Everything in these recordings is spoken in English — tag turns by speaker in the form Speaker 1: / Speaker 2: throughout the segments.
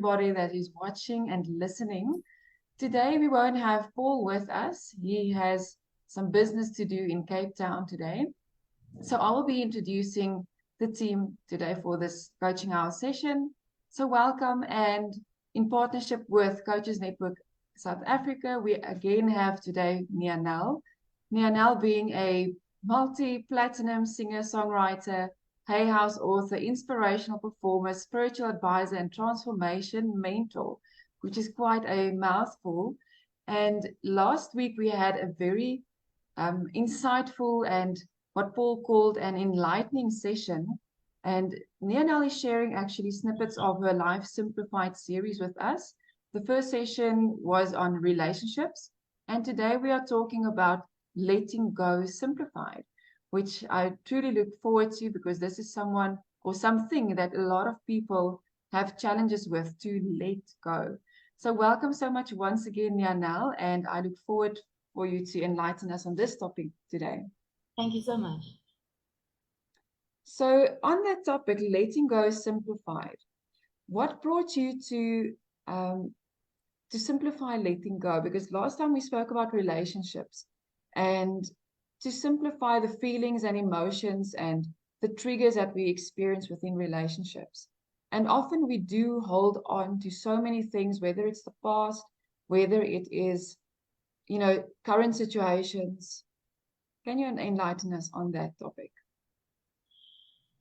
Speaker 1: everybody that is watching and listening. Today, we won't have Paul with us. He has some business to do in Cape Town today. So I will be introducing the team today for this coaching hour session. So welcome, and in partnership with Coaches Network South Africa, we again have today Nianell. Nianell being a multi-platinum singer-songwriter, Hay House author, inspirational performer, spiritual advisor, and transformation mentor, which is quite a mouthful. And last week we had a very insightful and what Paul called an enlightening session. And Nianell is sharing actually snippets of her Life Simplified series with us. The first session was on relationships, and today we are talking about letting go simplified, which I truly look forward to because this is someone or something that a lot of people have challenges with, to let go. So welcome so much once again, Nianell, and I look forward for you to enlighten us on this topic today.
Speaker 2: Thank you so much.
Speaker 1: So on that topic, letting go simplified, what brought you to simplify letting go? Because last time we spoke about relationships, and to simplify the feelings and emotions and the triggers that we experience within relationships. And often we do hold on to so many things, whether it's the past, whether it is, current situations. Can you enlighten us on that topic?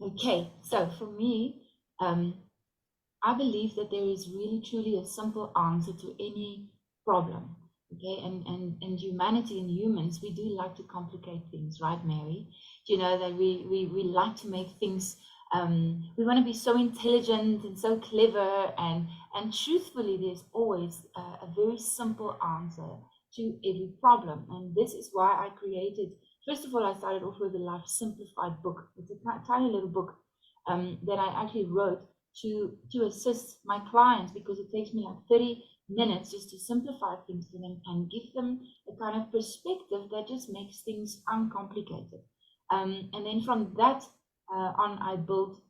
Speaker 2: Okay, so for me, I believe that there is really truly a simple answer to any problem. Okay, and humanity and humans, we do like to complicate things, right, Mary? You know that we like to make things. We want to be so intelligent and so clever, and truthfully, there's always a very simple answer to every problem, and this is why I created. First of all, I started off with a Life Simplified book. It's a tiny little book that I actually wrote to assist my clients, because it takes me like 30 minutes just to simplify things for them and give them a kind of perspective that just makes things uncomplicated. And then from that on, I built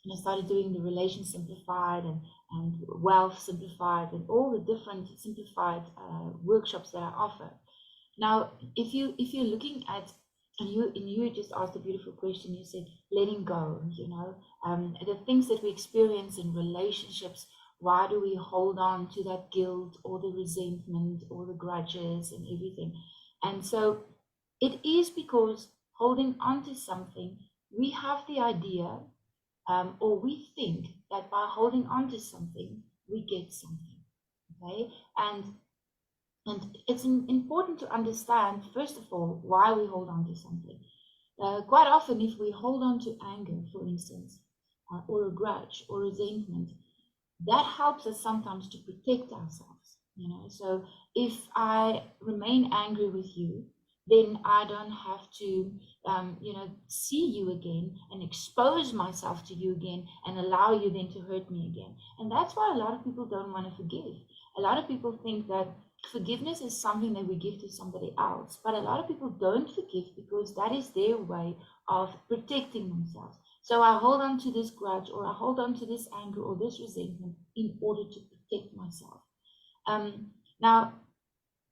Speaker 2: and I started doing the Relation Simplified and Wealth Simplified and all the different simplified workshops that I offer. Now, if you're looking at, and you just asked a beautiful question, you said letting go, the things that we experience in relationships, why do we hold on to that guilt or the resentment or the grudges and everything? And so it is because holding on to something, we have the idea, or we think that by holding on to something, we get something, okay? And it's important to understand, first of all, why we hold on to something. Quite often, if we hold on to anger, for instance, or a grudge or resentment, that helps us sometimes to protect ourselves. So if I remain angry with you, then I don't have to, see you again and expose myself to you again and allow you then to hurt me again. And that's why a lot of people don't want to forgive. A lot of people think that forgiveness is something that we give to somebody else, but a lot of people don't forgive because that is their way of protecting themselves. So I hold on to this grudge, or I hold on to this anger or this resentment in order to protect myself. Now,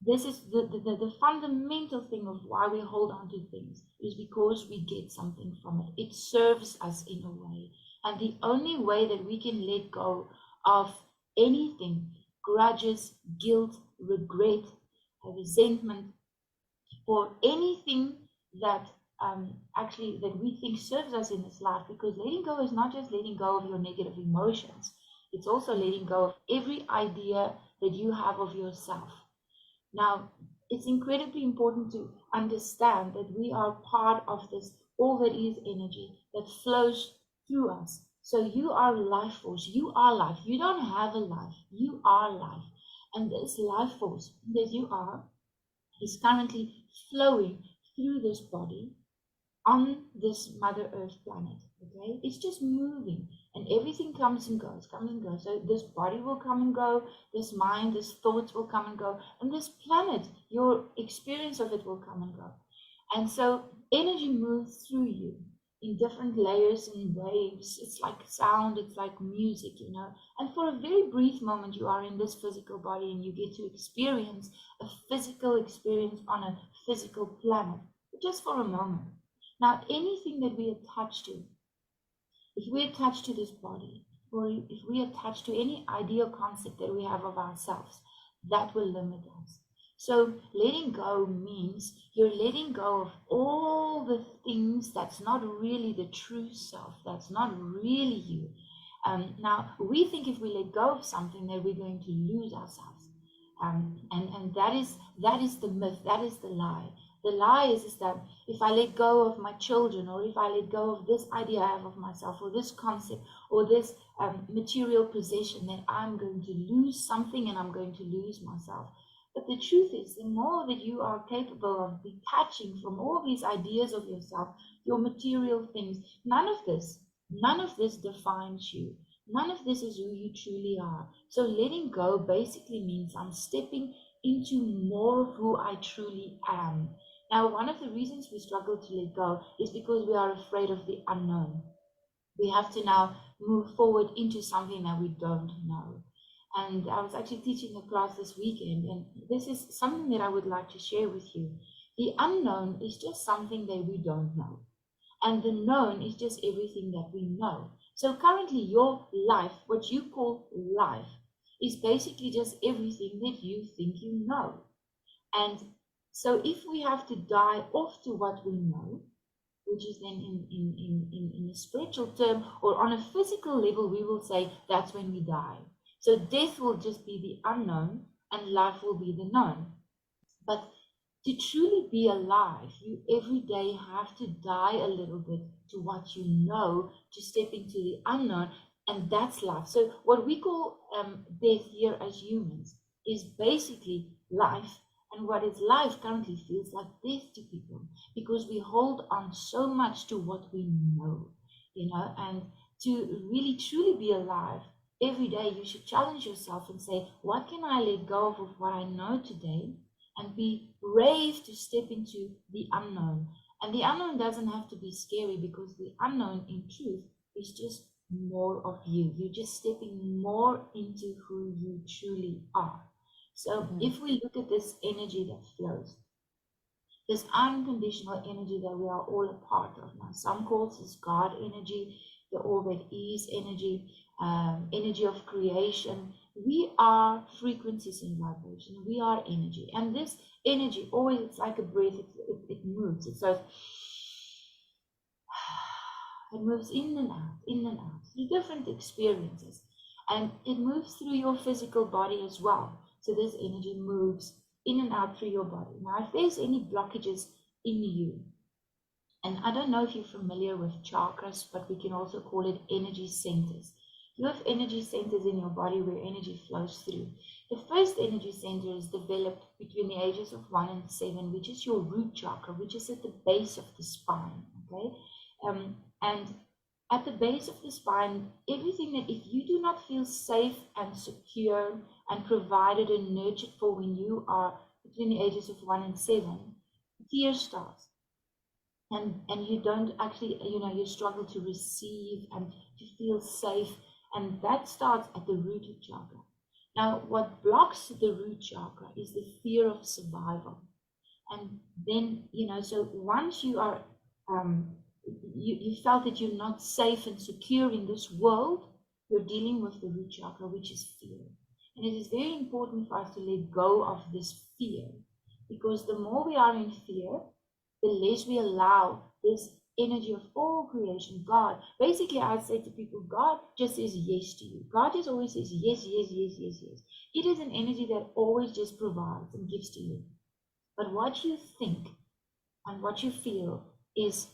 Speaker 2: this is the fundamental thing of why we hold on to things, is because we get something from it. It serves us in a way. And the only way that we can let go of anything, grudges, guilt, regret, resentment, or anything that actually that we think serves us in this life, because letting go is not just letting go of your negative emotions, it's also letting go of every idea that you have of yourself. Now, it's incredibly important to understand that we are part of this, all that is energy that flows through us. So you are life force, you are life. You don't have a life, you are life. And this life force that you are is currently flowing through this body on this Mother Earth planet, okay? It's just moving, and everything comes and goes. So this body will come and go, this mind, this thoughts will come and go, and this planet, your experience of it will come and go. And so energy moves through you. in different layers and waves. It's like sound, it's like music, and for a very brief moment you are in this physical body and you get to experience a physical experience on a physical planet, just for a moment. Now, anything that we attach to, if we attach to this body, or if we attach to any ideal concept that we have of ourselves, that will limit us. So letting go means you're letting go of all the things that's not really the true self, that's not really you. Now, we think if we let go of something that we're going to lose ourselves. And that is the myth, that is the lie. The lie is that if I let go of my children, or if I let go of this idea I have of myself, or this concept, or this material possession, then I'm going to lose something and I'm going to lose myself. But the truth is, the more that you are capable of detaching from all these ideas of yourself, your material things, none of this defines you. None of this is who you truly are. So letting go basically means I'm stepping into more of who I truly am. Now, one of the reasons we struggle to let go is because we are afraid of the unknown. We have to now move forward into something that we don't know. And I was actually teaching a class this weekend, and this is something that I would like to share with you. The unknown is just something that we don't know. And the known is just everything that we know. So currently your life, what you call life, is basically just everything that you think you know. And so if we have to die off to what we know, which is then in a spiritual term, or on a physical level, we will say that's when we die. So death will just be the unknown and life will be the known. But to truly be alive, you every day have to die a little bit to what you know, to step into the unknown, and that's life. So what we call death here as humans is basically life, and what is life currently feels like death to people, because we hold on so much to what we know, and to really truly be alive, every day you should challenge yourself and say, what can I let go of what I know today, and be brave to step into the unknown. And the unknown doesn't have to be scary, because the unknown in truth is just more of you. You're just stepping more into who you truly are. So if we look at this energy that flows, this unconditional energy that we are all a part of now, some call this God energy, the all that is energy, energy of creation. We are frequencies in vibration. We are energy. And this energy, always, it's like a breath. It moves. It's like, it moves in and out, through different experiences. And it moves through your physical body as well. So this energy moves in and out through your body. Now, if there's any blockages in you, and I don't know if you're familiar with chakras, but we can also call it energy centers. You have energy centers in your body where energy flows through. The first energy center is developed between the ages of 1 and 7, which is your root chakra, which is at the base of the spine. Okay, and at the base of the spine, everything that, if you do not feel safe and secure and provided and nurtured for when you are between the ages of 1 and 7, fear starts. And you don't actually, you struggle to receive and to feel safe. And that starts at the root chakra. Now, what blocks the root chakra is the fear of survival. And then, so once you are, you felt that you're not safe and secure in this world, you're dealing with the root chakra, which is fear. And it is very important for us to let go of this fear, because the more we are in fear, the less we allow this energy of all creation, God. Basically, I say to people, God just says yes to you. God just always says yes, yes, yes, yes, yes. It is an energy that always just provides and gives to you. But what you think and what you feel is,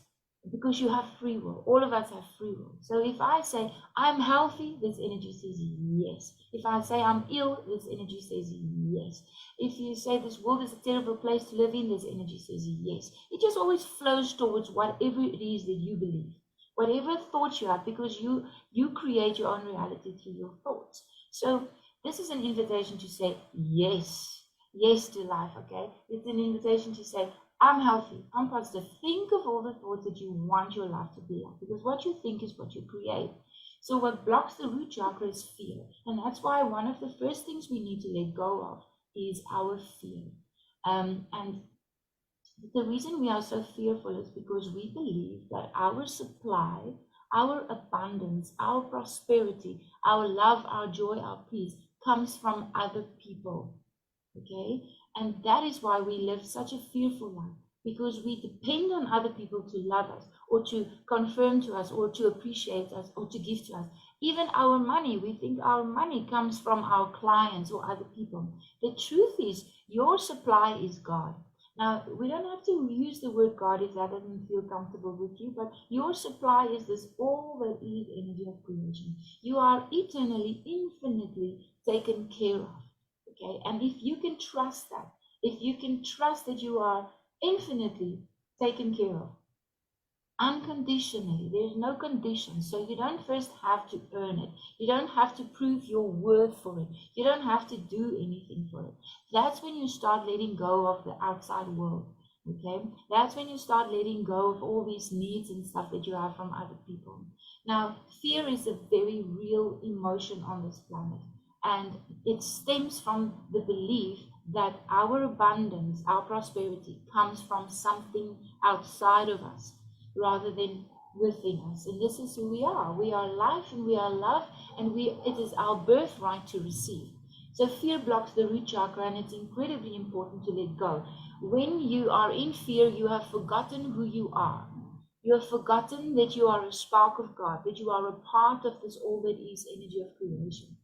Speaker 2: because you have free will. All of us have free will. So if I say I'm healthy, this energy says yes. If I say I'm ill, this energy says yes. If you say this world is a terrible place to live in, this energy says yes. It just always flows towards whatever it is that you believe, whatever thoughts you have, because you create your own reality through your thoughts. So this is an invitation to say yes to life. Okay, it's an invitation to say, I'm healthy, I'm positive. Think of all the thoughts that you want your life to be like, because what you think is what you create. So what blocks the root chakra is fear. And that's why one of the first things we need to let go of is our fear. And the reason we are so fearful is because we believe that our supply, our abundance, our prosperity, our love, our joy, our peace comes from other people. Okay? And that is why we live such a fearful life, because we depend on other people to love us, or to confirm to us, or to appreciate us, or to give to us. Even our money, we think our money comes from our clients or other people. The truth is, your supply is God. Now, we don't have to use the word God if that doesn't feel comfortable with you, but your supply is this all that is energy of creation. You are eternally, infinitely taken care of. Okay, and if you can trust that, if you can trust that you are infinitely taken care of, unconditionally, there's no condition, so you don't first have to earn it, you don't have to prove your worth for it, you don't have to do anything for it. That's when you start letting go of the outside world. Okay, that's when you start letting go of all these needs and stuff that you have from other people. Now, fear is a very real emotion on this planet, and it stems from the belief that our abundance, our prosperity comes from something outside of us rather than within us. And this is who we are. We are life and we are love, and it is our birthright to receive. So fear blocks the root chakra, and it's incredibly important to let go. When you are in fear, you have forgotten who you are. You have forgotten that you are a spark of God, that you are a part of this all that is energy of creation.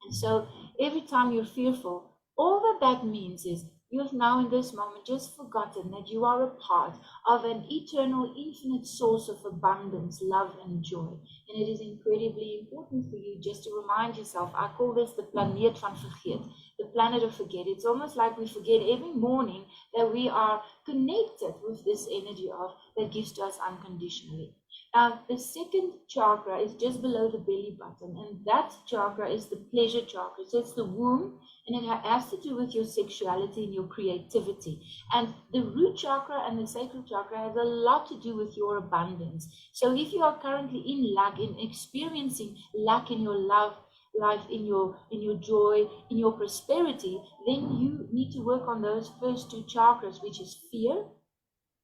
Speaker 2: And so every time you're fearful, all that means is you have now in this moment just forgotten that you are a part of an eternal, infinite source of abundance, love, and joy. And it is incredibly important for you just to remind yourself. I call this the planeet van vergeet, the planet of forget. It's almost like we forget every morning that we are connected with this energy of that gives to us unconditionally. The second chakra is just below the belly button, and that chakra is the pleasure chakra. So it's the womb, and it has to do with your sexuality and your creativity. And the root chakra and the sacral chakra has a lot to do with your abundance. So if you are currently in lack, in experiencing lack in your love life, in your joy, in your prosperity, then you need to work on those first two chakras, which is fear,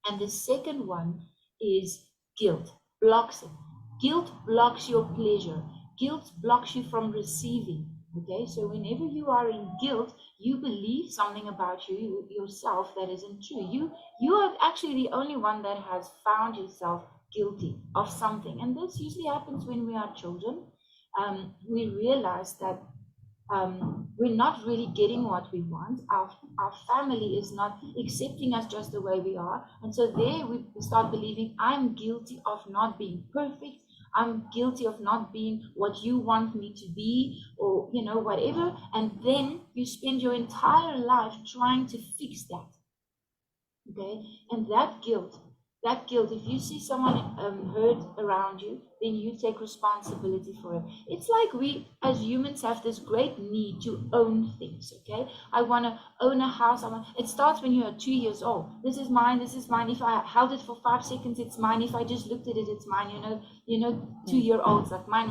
Speaker 2: and the second one is guilt. Blocks it. Guilt blocks your pleasure. Guilt blocks you from receiving. Okay, so whenever you are in guilt, you believe something about yourself that isn't true. You are actually the only one that has found yourself guilty of something, and this usually happens when we are children. We realize that we're not really getting what we want. Our family is not accepting us just the way we are. And so there we start believing, I'm guilty of not being perfect. I'm guilty of not being what you want me to be, or, whatever. And then you spend your entire life trying to fix that. Okay? And that guilt, if you see someone hurt around you, then you take responsibility for it. It's like we as humans have this great need to own things. Okay, I want to own a house. It starts when you are 2 years old. This is mine. If I held it for 5 seconds, it's mine. If I just looked at it, it's mine. 2-year-olds like mine.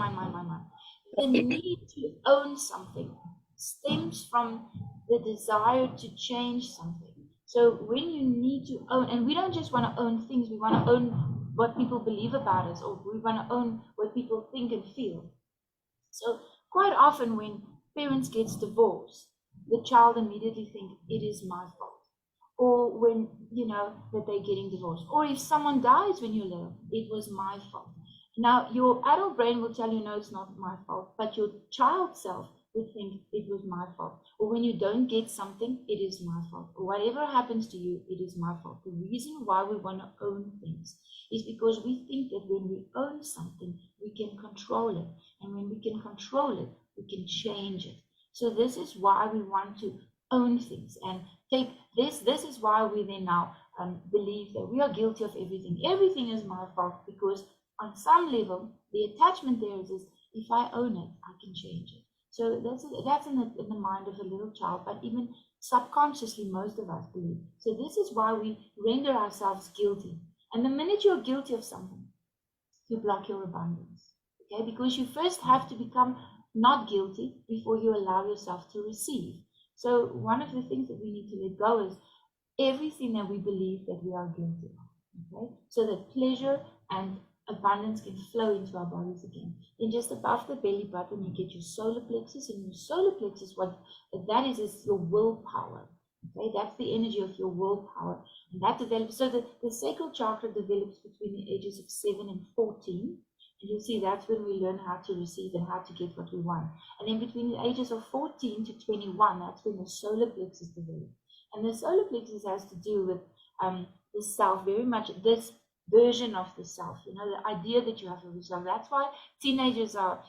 Speaker 2: The need to own something stems from the desire to change something. So when you need to own, and we don't just want to own things, we want to own what people believe about us, or we want to own what people think and feel. So quite often when parents get divorced, the child immediately thinks it is my fault. Or when, that they're getting divorced. Or if someone dies when you're little, it was my fault. Now, your adult brain will tell you, no, it's not my fault. But your child self would think it was my fault. Or when you don't get something, it is my fault. Or whatever happens to you, it is my fault. The reason why we want to own things is because we think that when we own something, we can control it. And when we can control it, we can change it. So this is why we want to own things and take this. This is why we then now believe that we are guilty of everything. Everything is my fault, because on some level, the attachment there is if I own it, I can change it. So that's in the mind of a little child. But even subconsciously most of us believe. So this is why we render ourselves guilty. And the minute you're guilty of something, you block your abundance. Okay, because you first have to become not guilty before you allow yourself to receive. So one of the things that we need to let go is everything that we believe that we are guilty of. Okay, so that pleasure and abundance can flow into our bodies again. Then just above the belly button, you get your solar plexus, and your solar plexus, what that is your willpower. Okay, that's the energy of your willpower, and that develops. So the sacral chakra develops between the ages of 7 and 14, and you'll see that's when we learn how to receive and how to get what we want. And then between the ages of 14 to 21, that's when the solar plexus develops. And the solar plexus has to do with the self, very much this version of the self, you know, the idea that you have of yourself. That's why teenagers are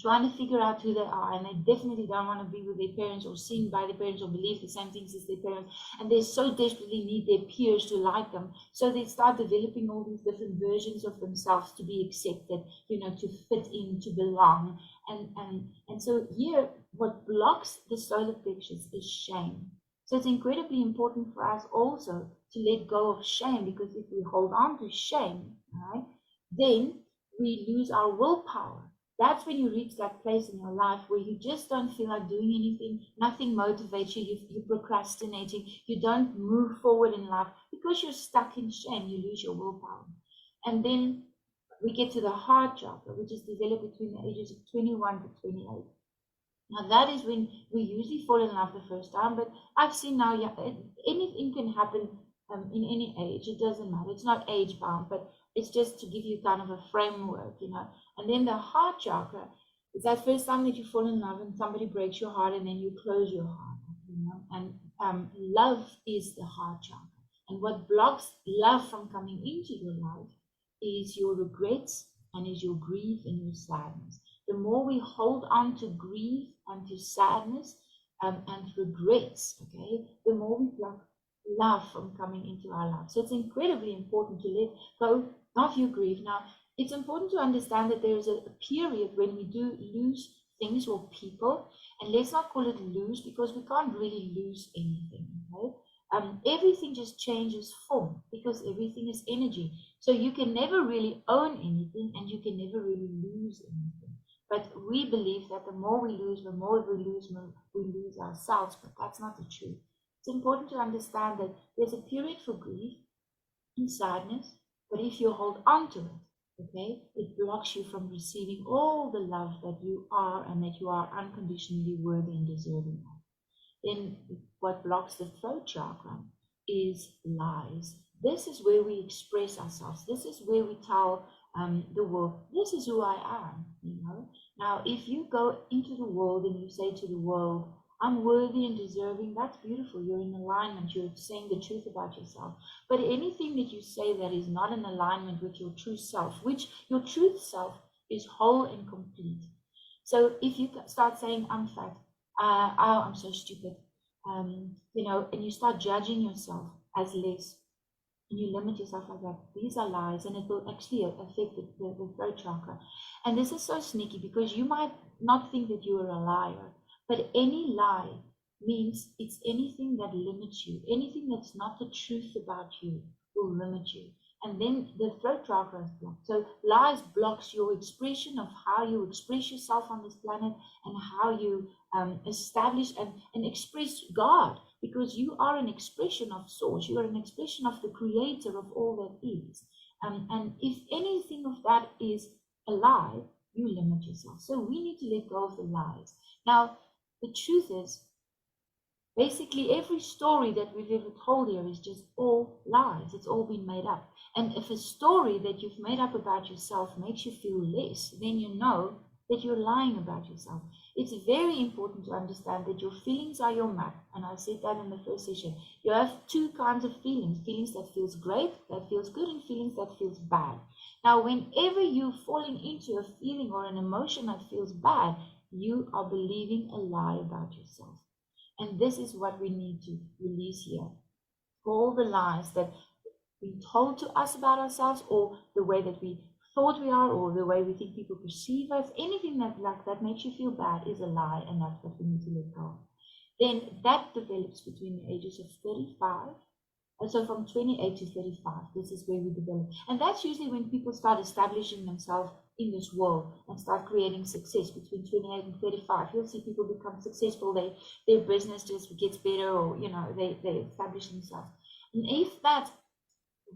Speaker 2: trying to figure out who they are, and they definitely don't want to be with their parents or seen by their parents or believe the same things as their parents, and they so desperately need their peers to like them, so they start developing all these different versions of themselves to be accepted, you know, to fit in, to belong. And so here what blocks the solar plexus is shame. So it's incredibly important for us also to let go of shame, because if we hold on to shame, right, then we lose our willpower. That's when you reach that place in your life where you just don't feel like doing anything, nothing motivates you, you're procrastinating, you don't move forward in life because you're stuck in shame, you lose your willpower. And then we get to the heart chakra, which is developed between the ages of 21 to 28. Now that is when we usually fall in love the first time, but I've seen now, yeah, anything can happen in any age. It doesn't matter. It's not age bound, but it's just to give you kind of a framework, you know. And then the heart chakra is that first time that you fall in love and somebody breaks your heart, and then you close your heart, you know. And love is the heart chakra. And what blocks love from coming into your life is your regrets, and is your grief and your sadness. The more we hold on to grief and to sadness and regrets, okay, the more we block love from coming into our life. So it's incredibly important to let go of your grief. Now, it's important to understand that there is a period when we do lose things or people, and let's not call it lose, because we can't really lose anything, okay? Everything just changes form, because everything is energy. So you can never really own anything, and you can never really lose anything. But we believe that the more we lose, we lose ourselves. But that's not the truth. It's important to understand that there's a period for grief and sadness, but if you hold on to it, okay, it blocks you from receiving all the love that you are and that you are unconditionally worthy and deserving of. Then what blocks the throat chakra is lies. This is where we express ourselves. This is where we tell the world, this is who I am, you know. Now, if you go into the world and you say to the world, I'm worthy and deserving, that's beautiful. You're in alignment. You're saying the truth about yourself. But anything that you say that is not in alignment with your true self, which your truth self is whole and complete. So if you start saying, I'm fat, oh, I'm so stupid, you know, and you start judging yourself as less, and you limit yourself like that, these are lies, and it will actually affect the throat chakra. And this is so sneaky, because you might not think that you are a liar, but any lie means it's anything that limits you. Anything that's not the truth about you will limit you. And then the throat chakra is blocked. So lies blocks your expression of how you express yourself on this planet, and how you establish and express God, because you are an expression of source. You are an expression of the creator of all that is. And if anything of that is a lie, you limit yourself. So we need to let go of the lies. Now, the truth is, basically every story that we've ever told here is just all lies. It's all been made up. And if a story that you've made up about yourself makes you feel less, then you know that you're lying about yourself. It's very important to understand that your feelings are your map. And I said that in the first session. You have two kinds of feelings. Feelings that feels great, that feels good, and feelings that feels bad. Now, whenever you're falling into a feeling or an emotion that feels bad, you are believing a lie about yourself. And this is what we need to release here. All the lies that been told to us about ourselves, or the way that we thought we are, or the way we think people perceive us, anything that like that makes you feel bad is a lie, and that's what we need to let go of. then that develops between the ages of 35. So from 28 to 35, this is where we develop. And that's usually when people start establishing themselves in this world and start creating success between 28 and 35. You'll see people become successful, their business just gets better, or they establish themselves. And if that,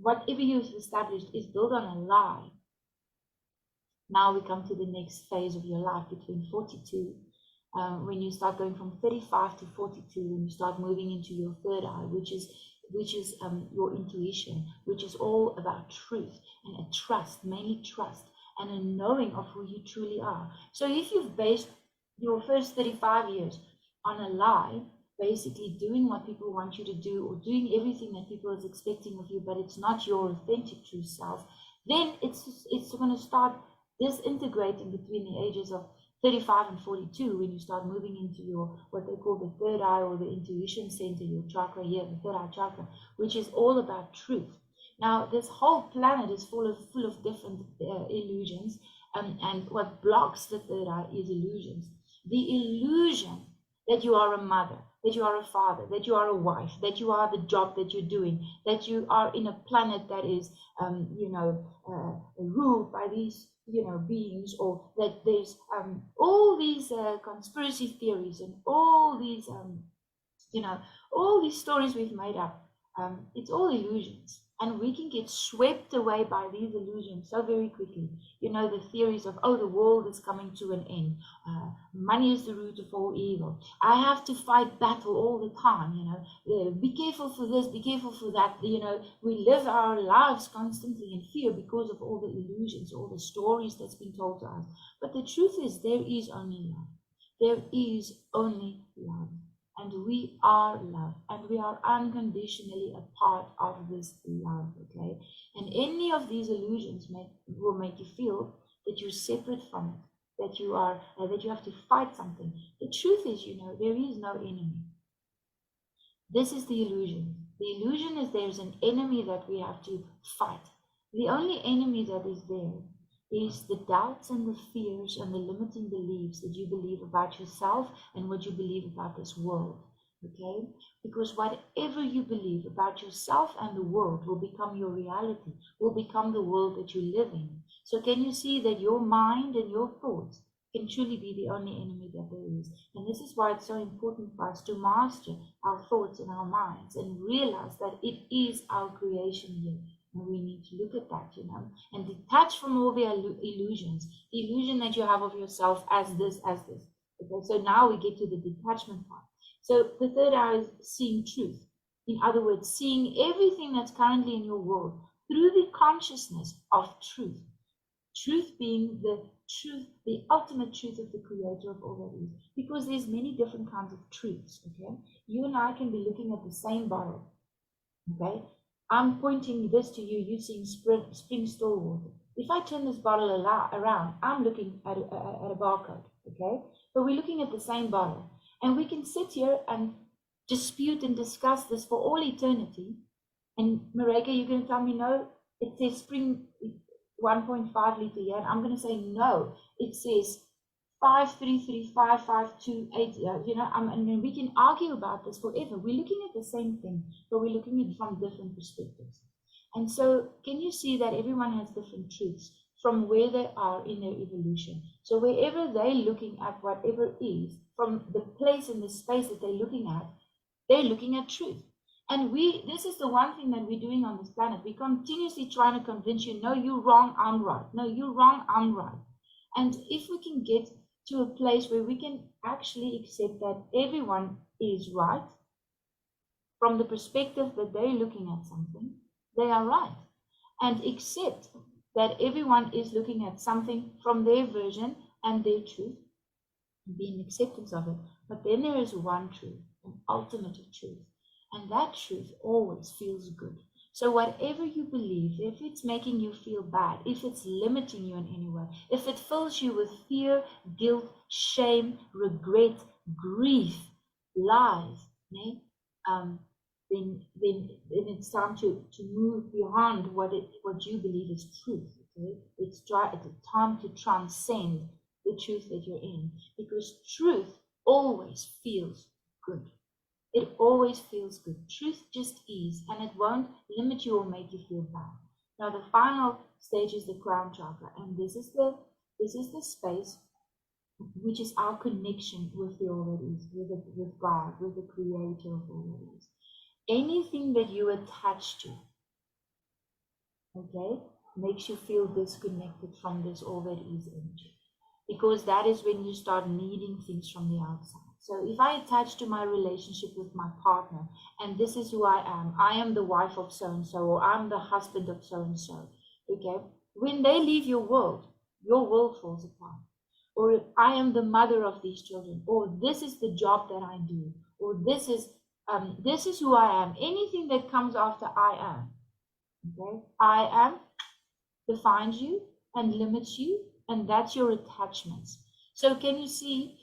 Speaker 2: whatever you've established, is built on a lie, now we come to the next phase of your life between 42, when you start going from 35 to 42, when you start moving into your third eye, which is your intuition, which is all about truth and a trust, mainly trust, and a knowing of who you truly are. So if you've based your first 35 years on a lie, basically doing what people want you to do, or doing everything that people is expecting of you, but it's not your authentic true self, then it's going to start disintegrating between the ages of 35 and 42, when you start moving into your, what they call the third eye, or the intuition center, your chakra here, the third eye chakra, which is all about truth. Now, this whole planet is full of different illusions, and what blocks the third eye is illusions. The illusion that you are a mother, that you are a father, that you are a wife, that you are the job that you're doing, that you are in a planet that is, ruled by these, beings, or that there's all these conspiracy theories and all these, all these stories we've made up. It's all illusions. And we can get swept away by these illusions so very quickly. The theories of, the world is coming to an end. Money is the root of all evil. I have to fight battle all the time, be careful for this, be careful for that. We live our lives constantly in fear because of all the illusions, all the stories that's been told to us. But the truth is, there is only love. There is only love. And we are love, and we are unconditionally a part of this love, okay? And any of these illusions will make you feel that you're separate from it, that you are, that you have to fight something. The truth is, there is no enemy. This is the illusion. The illusion is there's an enemy that we have to fight. The only enemy that is there is the doubts and the fears and the limiting beliefs that you believe about yourself and what you believe about this world, okay? Because whatever you believe about yourself and the world will become your reality, will become the world that you live in. So can you see that your mind and your thoughts can truly be the only enemy that there is? And this is why it's so important for us to master our thoughts and our minds and realize that it is our creation here. And we need to look at that, and detach from all the illusions, the illusion that you have of yourself as this. Okay, so now we get to the detachment part. So the third eye is seeing truth. In other words, seeing everything that's currently in your world through the consciousness of truth. Truth being the truth, the ultimate truth of the creator of all that is. Because there's many different kinds of truths, okay? You and I can be looking at the same bottle, okay? I'm pointing this to you using spring still water. If I turn this bottle around, I'm looking at a barcode, okay? But we're looking at the same bottle. And we can sit here and dispute and discuss this for all eternity. And Mareka, you're going to tell me, no, it says spring 1.5 liter here. And I'm going to say, no, it says 5335528, and we can argue about this forever. We're looking at the same thing, but we're looking at it from different perspectives. And so can you see that everyone has different truths from where they are in their evolution? So wherever they're looking at whatever is, from the place and the space that they're looking at truth. And this is the one thing that we're doing on this planet. We're continuously trying to convince you, no, you're wrong, I'm right. No, you're wrong, I'm right. And if we can get to a place where we can actually accept that everyone is right from the perspective that they're looking at something, they are right. And accept that everyone is looking at something from their version and their truth, and be in acceptance of it. But then there is one truth, an ultimate truth. And that truth always feels good. So whatever you believe, if it's making you feel bad, if it's limiting you in any way, if it fills you with fear, guilt, shame, regret, grief, lies, then it's time to move beyond what you believe is truth. Okay? It's time to transcend the truth that you're in, because truth always feels good. It always feels good. Truth just is, and it won't limit you or make you feel bad. Now, the final stage is the crown chakra, and this is the space which is our connection with the already, with God, with the creator of already. Anything that you attach to, okay, makes you feel disconnected from this already is energy. Because that is when you start needing things from the outside. So if I attach to my relationship with my partner, and this is who I am the wife of so-and-so, or I'm the husband of so-and-so, okay? When they leave your world falls apart. Or I am the mother of these children, or this is the job that I do, or this is who I am. Anything that comes after I am, okay? I am defines you and limits you, and that's your attachments. So can you see,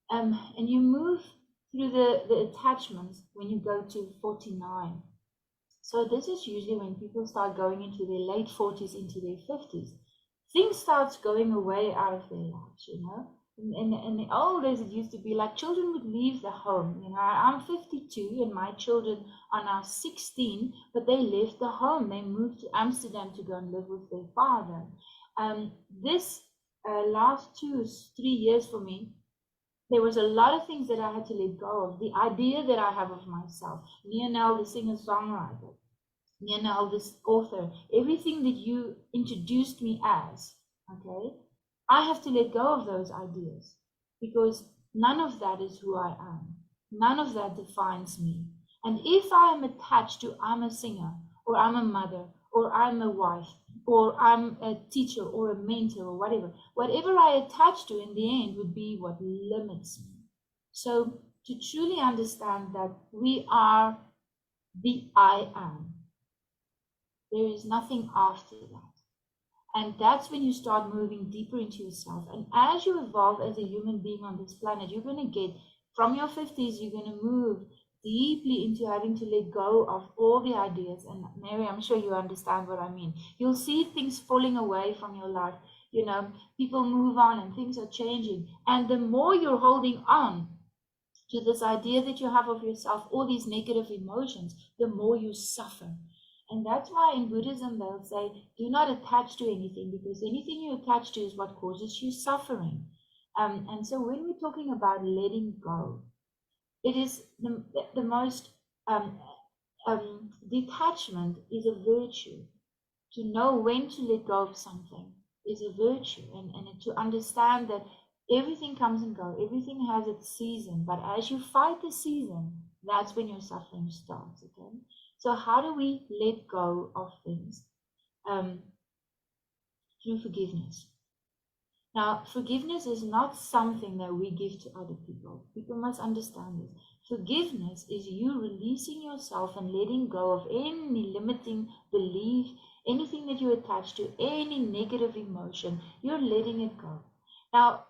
Speaker 2: and you move through the attachments when you go to 49. So this is usually when people start going into their late 40s, into their 50s. Things starts going away out of their lives, you know. In the old days, it used to be like children would leave the home. You know, I'm 52 and my children are now 16, but they left the home. They moved to Amsterdam to go and live with their father. This last 2 or 3 years for me, there was a lot of things that I had to let go of. The idea that I have of myself, Nianell, the singer-songwriter, Nianell, this author, everything that you introduced me as, okay, I have to let go of those ideas because none of that is who I am. None of that defines me. And if I am attached to I'm a singer, or I'm a mother, or I'm a wife, or I'm a teacher, or a mentor, or whatever I attach to in the end would be what limits me. So to truly understand that we are the I am, there is nothing after that. And that's when you start moving deeper into yourself. And as you evolve as a human being on this planet, you're going to get, from your 50s, you're going to move deeply into having to let go of all the ideas. And Mary, I'm sure you understand what I mean. You'll see things falling away from your life. You know, people move on and things are changing. And the more you're holding on to this idea that you have of yourself, all these negative emotions, the more you suffer. And that's why in Buddhism they'll say, do not attach to anything, because anything you attach to is what causes you suffering. And so when we're talking about letting go, it is the most, detachment is a virtue. To know when to let go of something is a virtue, and to understand that everything comes and goes, everything has its season, but as you fight the season, that's when your suffering starts, okay? So how do we let go of things? Through forgiveness. Now, forgiveness is not something that we give to other people. People must understand this. Forgiveness is you releasing yourself and letting go of any limiting belief, anything that you attach to, any negative emotion. You're letting it go. Now,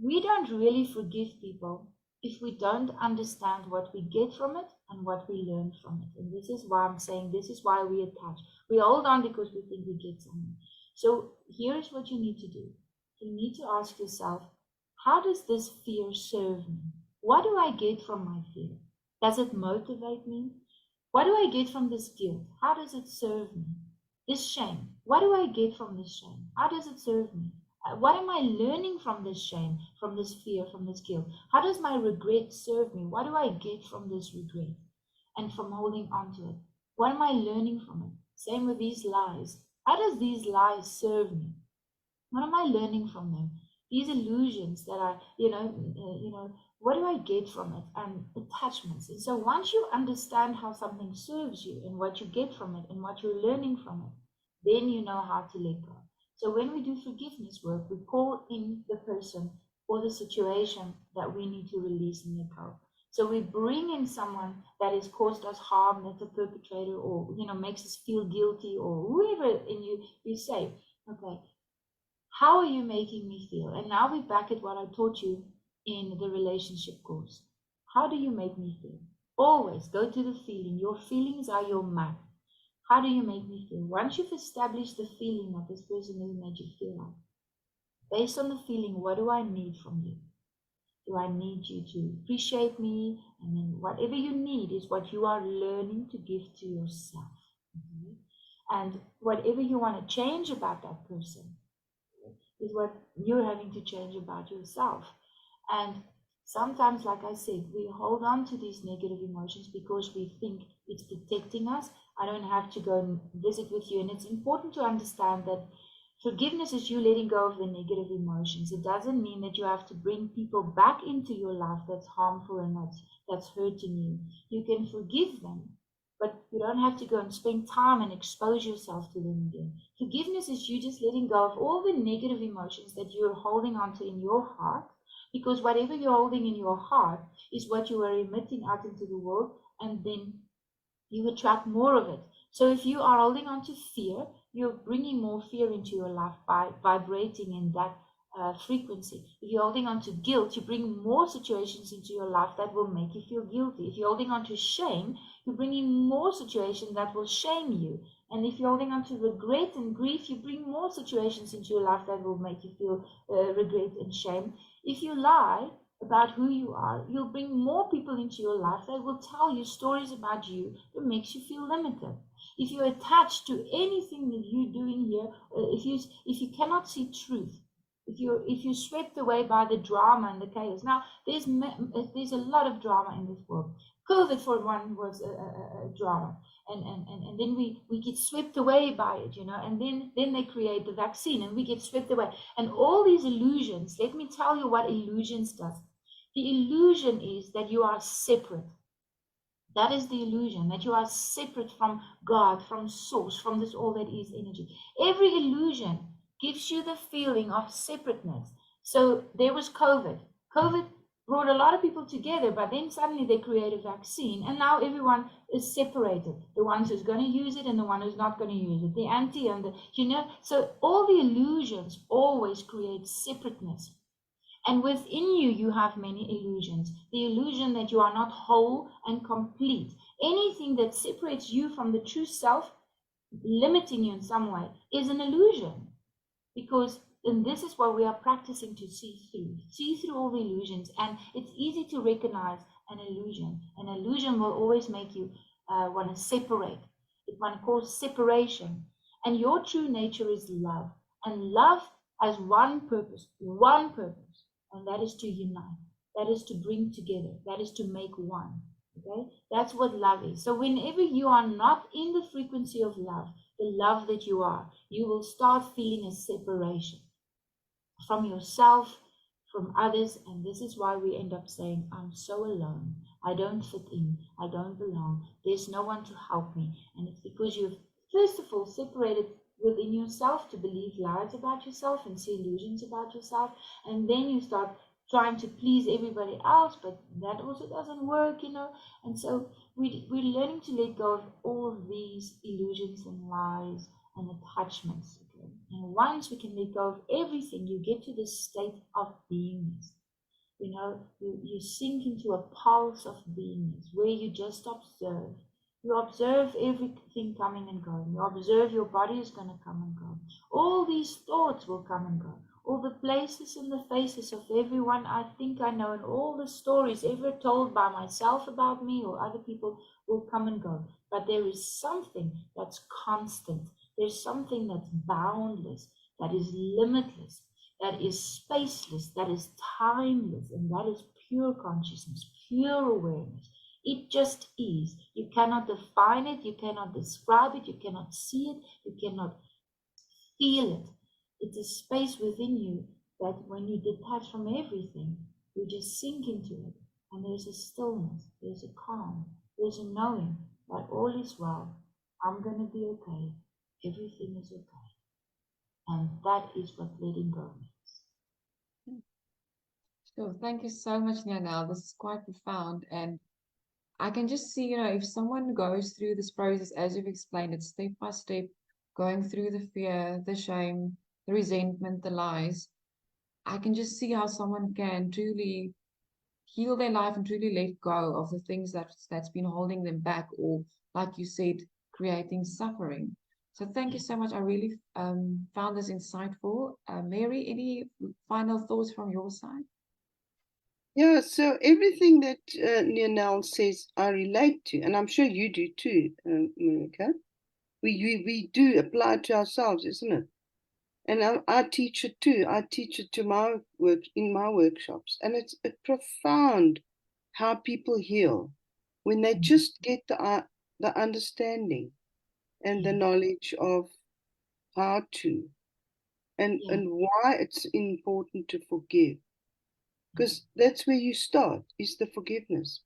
Speaker 2: we don't really forgive people if we don't understand what we get from it and what we learn from it. And this is why I'm saying this is why we attach. We hold on because we think we get something. So here's what you need to do. You need to ask yourself, how does this fear serve me? What do I get from my fear? Does it motivate me? What do I get from this guilt? How does it serve me? This shame, what do I get from this shame? How does it serve me? What am I learning from this shame, from this fear, from this guilt? How does my regret serve me? What do I get from this regret and from holding on to it? What am I learning from it? Same with these lies. How does these lies serve me? What am I learning from them? These illusions that are, what do I get from it? And attachments. And so once you understand how something serves you and what you get from it and what you're learning from it, then you know how to let go. So when we do forgiveness work, we call in the person or the situation that we need to release and let go. So we bring in someone that has caused us harm, that's a perpetrator, or makes us feel guilty, or whoever, and you say, okay, how are you making me feel? And now we're back at what I taught you in the relationship course. How do you make me feel? Always go to the feeling. Your feelings are your map. How do you make me feel? Once you've established the feeling that this person has made you feel like, based on the feeling, what do I need from you? Do I need you to appreciate me? And then whatever you need is what you are learning to give to yourself. Okay? And whatever you want to change about that person is what you're having to change about yourself. And sometimes, like I said, we hold on to these negative emotions because we think it's protecting us. I don't have to go and visit with you. And it's important to understand that forgiveness is you letting go of the negative emotions. It doesn't mean that you have to bring people back into your life that's harmful and that's hurting you. You can forgive them, but you don't have to go and spend time and expose yourself to them again. Forgiveness is you just letting go of all the negative emotions that you're holding onto in your heart, because whatever you're holding in your heart is what you are emitting out into the world, and then you attract more of it. So if you are holding on to fear, you're bringing more fear into your life by vibrating in that frequency. If you're holding on to guilt, you bring more situations into your life that will make you feel guilty. If you're holding on to shame, you're bringing more situations that will shame you. And if you're holding on to regret and grief, you bring more situations into your life that will make you feel regret and shame. If you lie about who you are, you'll bring more people into your life that will tell you stories about you that makes you feel limited. If you're attached to anything that you're doing here, if you cannot see truth, if you're swept away by the drama and the chaos. Now there's a lot of drama in this world. COVID, for one, was a drama, and then we get swept away by it, and then they create the vaccine and we get swept away, and all these illusions. Let me tell you what illusions does. The illusion is that you are separate. That is the illusion, that you are separate from God, from source, from this all that is energy. Every illusion gives you the feeling of separateness. So there was COVID. COVID brought a lot of people together, but then suddenly they create a vaccine, and now everyone is separated. The ones who's going to use it and the one who's not going to use it. The anti and so all the illusions always create separateness. And within you, you have many illusions. The illusion that you are not whole and complete. Anything that separates you from the true self, limiting you in some way, is an illusion. And this is what we are practicing to see through all the illusions. And it's easy to recognize an illusion. An illusion will always make you want to separate. It want to cause separation. And your true nature is love. And love has one purpose, and that is to unite. That is to bring together. That is to make one. Okay? That's what love is. So whenever you are not in the frequency of love, the love that you are, you will start feeling a separation from yourself, from others, and this is why we end up saying, I'm so alone. I don't fit in. I don't belong. There's no one to help me. And it's because you've, first of all, separated within yourself to believe lies about yourself and see illusions about yourself, and then you start trying to please everybody else, but that also doesn't work, and so we're learning to let go of all of these illusions and lies and attachments. Okay? And once we can let go of everything, you get to this state of beingness. You sink into a pulse of beingness where you just observe. You observe everything coming and going. You observe your body is going to come and go. All these thoughts will come and go. All the places and the faces of everyone I think I know, and all the stories ever told by myself about me or other people will come and go. But there is something that's constant. There's something that's boundless, that is limitless, that is spaceless, that is timeless, and that is pure consciousness, pure awareness. It just is. You cannot define it, you cannot describe it, you cannot see it, you cannot feel it. It's a space within you that when you detach from everything, you just sink into it. And there's a stillness, there's a calm, there's a knowing that all is well. I'm going to be okay. Everything is okay. And that is what letting go means.
Speaker 1: So thank you so much, Nianell. This is quite profound. And I can just see, if someone goes through this process, as you've explained it, step by step, going through the fear, the shame, the resentment, the lies, I can just see how someone can truly heal their life and truly let go of the things that's been holding them back, or, like you said, creating suffering. So thank you so much. I really found this insightful. Mary, any final thoughts from your side?
Speaker 3: Yeah, so everything that Nianell says, I relate to, and I'm sure you do too, Monica. We do apply it to ourselves, isn't it? And I teach it too. I teach it to my work in my workshops, and it's profound how people heal when they just get the understanding and the
Speaker 2: Yeah,
Speaker 3: knowledge of how to
Speaker 2: yeah,
Speaker 3: and why it's important to forgive,
Speaker 2: yeah.
Speaker 3: because that's where you start, is the forgiveness.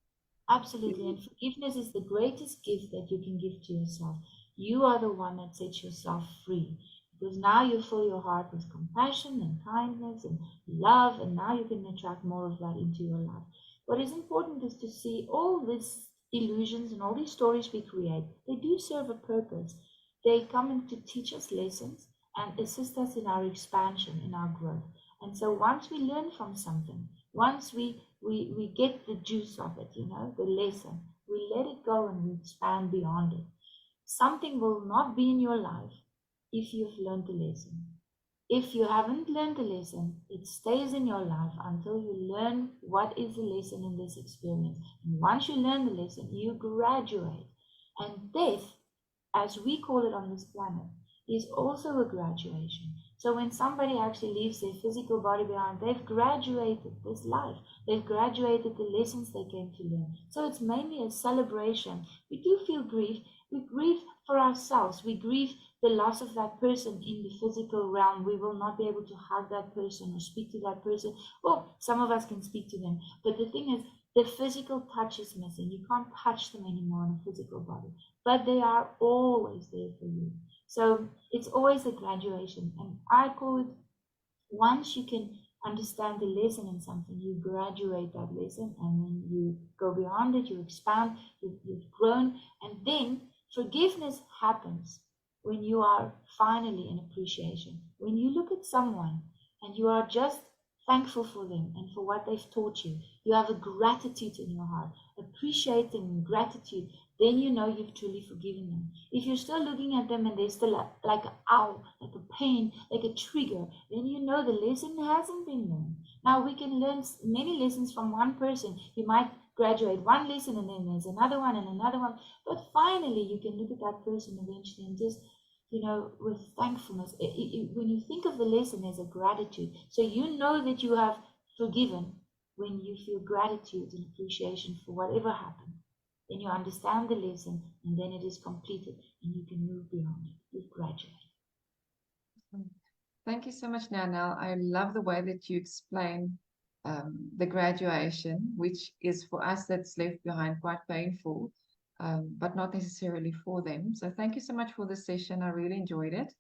Speaker 2: Absolutely. And forgiveness is the greatest gift that you can give to yourself. You are the one that sets yourself free. Because now you fill your heart with compassion and kindness and love, and now you can attract more of that into your life. What is important is to see all these illusions and all these stories we create, they do serve a purpose. They come in to teach us lessons and assist us in our expansion, in our growth. And so once we learn from something, once we get the juice of it, the lesson, we let it go and we expand beyond it. Something will not be in your life if you've learned the lesson. If you haven't learned the lesson, it stays in your life until you learn what is the lesson in this experience. And once you learn the lesson, you graduate. And death, as we call it on this planet, is also a graduation. So when somebody actually leaves their physical body behind, they've graduated this life. They've graduated the lessons they came to learn. So it's mainly a celebration. We do feel grief. We grieve for ourselves. We grieve the loss of that person in the physical realm. We will not be able to hug that person or speak to that person. Well, some of us can speak to them. But the thing is, the physical touch is missing. You can't touch them anymore in a physical body, but they are always there for you. So it's always a graduation. And I call it, once you can understand the lesson in something, you graduate that lesson and then you go beyond it, you expand, you've grown, and then forgiveness happens when you are finally in appreciation. When you look at someone and you are just thankful for them and for what they've taught you, you have a gratitude in your heart, appreciating gratitude, then you know you've truly forgiven them. If you're still looking at them and there's still like an ow, like a pain, like a trigger, then you know the lesson hasn't been learned. Now we can learn many lessons from one person. You might graduate one lesson and then there's another one and another one, but finally you can look at that person eventually and just, with thankfulness. When you think of the lesson, there's a gratitude. So you know that you have forgiven when you feel gratitude and appreciation for whatever happened. Then you understand the lesson and then it is completed and you can move beyond it. You've graduated.
Speaker 1: Thank you so much, Nianell. I love the way that you explain the graduation, which is for us that's left behind quite painful, but not necessarily for them. So thank you so much for this session. I really enjoyed it.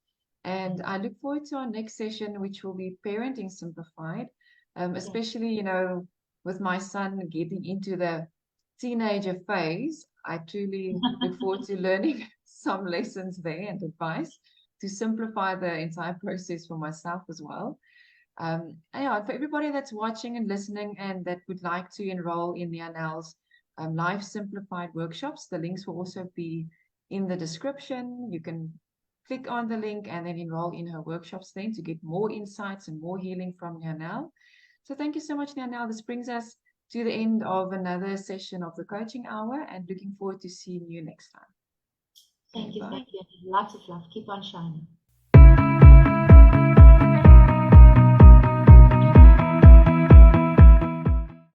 Speaker 1: And I look forward to our next session, which will be Parenting Simplified,
Speaker 2: Yeah.
Speaker 1: especially, with my son getting into the teenager phase. I truly look forward to learning some lessons there and advice to simplify the entire process for myself as well. And yeah, for everybody that's watching and listening and that would like to enroll in Nianell's Life Simplified workshops, the links will also be in the description. You can click on the link and then enroll in her workshops then to get more insights and more healing from Nianell. So thank you so much, Nianell. This brings us to the end of another session of the coaching hour and looking forward to seeing you next time. Okay,
Speaker 2: Thank you.
Speaker 1: bye.
Speaker 2: Thank you. Lots of love. Keep on shining.